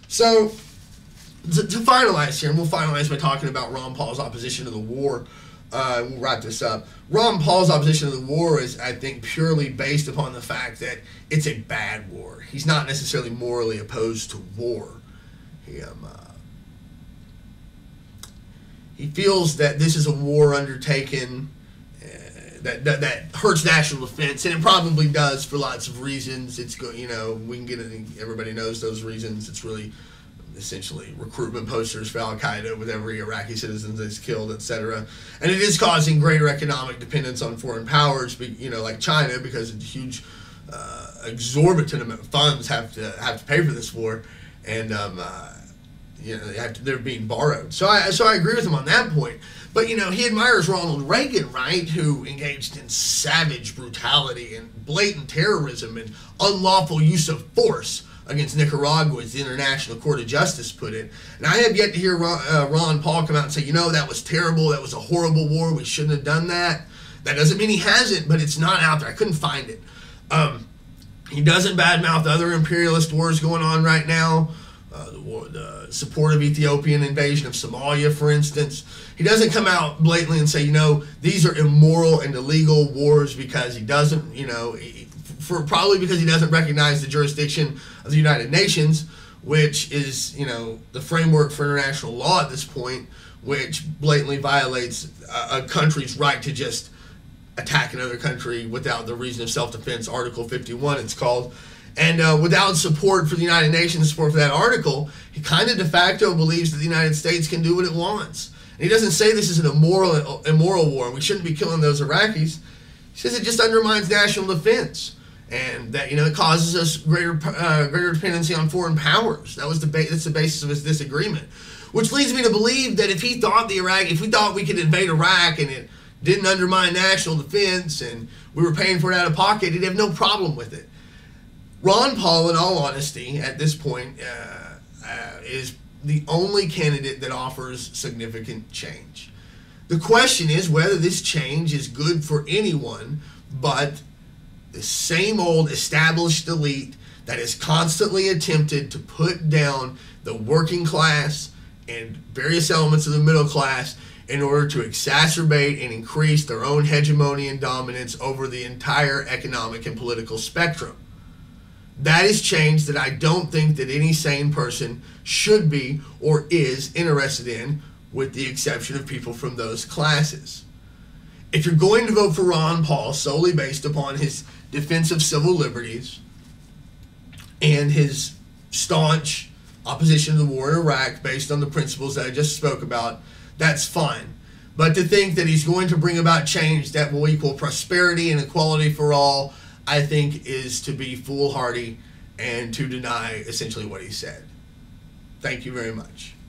So, to finalize here, and we'll finalize by talking about Ron Paul's opposition to the war. We'll wrap this up. Ron Paul's opposition to the war is, I think, purely based upon the fact that it's a bad war. He's not necessarily morally opposed to war. He feels that this is a war undertaken that hurts national defense, and it probably does for lots of reasons. It's we can get it. Everybody knows those reasons. It's really essentially recruitment posters for Al-Qaeda with every Iraqi citizen that's killed, etc. And it is causing greater economic dependence on foreign powers, like China, because it's huge, exorbitant amount of funds have to pay for this war, and they're being borrowed. So I agree with him on that point. But he admires Ronald Reagan, right, who engaged in savage brutality and blatant terrorism and unlawful use of force against Nicaragua, as the International Court of Justice put it. And I have yet to hear Ron Paul come out and say, that was terrible, that was a horrible war, we shouldn't have done that. That doesn't mean he hasn't, but it's not out there. I couldn't find it. He doesn't badmouth other imperialist wars going on right now. The support of Ethiopian invasion of Somalia, for instance. He doesn't come out blatantly and say, these are immoral and illegal wars, because he doesn't, probably because he doesn't recognize the jurisdiction of the United Nations, which is, the framework for international law at this point, which blatantly violates a country's right to just attack another country without the reason of self-defense, Article 51 it's called. And without support for the United Nations, support for that article, he kind of de facto believes that the United States can do what it wants. And he doesn't say this is an immoral war, we shouldn't be killing those Iraqis. He says it just undermines national defense, and that it causes us greater dependency on foreign powers. That's the basis of his disagreement, which leads me to believe that if we thought we could invade Iraq and it didn't undermine national defense and we were paying for it out of pocket, he'd have no problem with it. Ron Paul, in all honesty, at this point, is the only candidate that offers significant change. The question is whether this change is good for anyone but the same old established elite that has constantly attempted to put down the working class and various elements of the middle class in order to exacerbate and increase their own hegemony and dominance over the entire economic and political spectrum. That is change that I don't think that any sane person should be or is interested in, with the exception of people from those classes. If you're going to vote for Ron Paul solely based upon his defense of civil liberties and his staunch opposition to the war in Iraq based on the principles that I just spoke about, that's fine. But to think that he's going to bring about change that will equal prosperity and equality for all, I think is to be foolhardy and to deny essentially what he said. Thank you very much.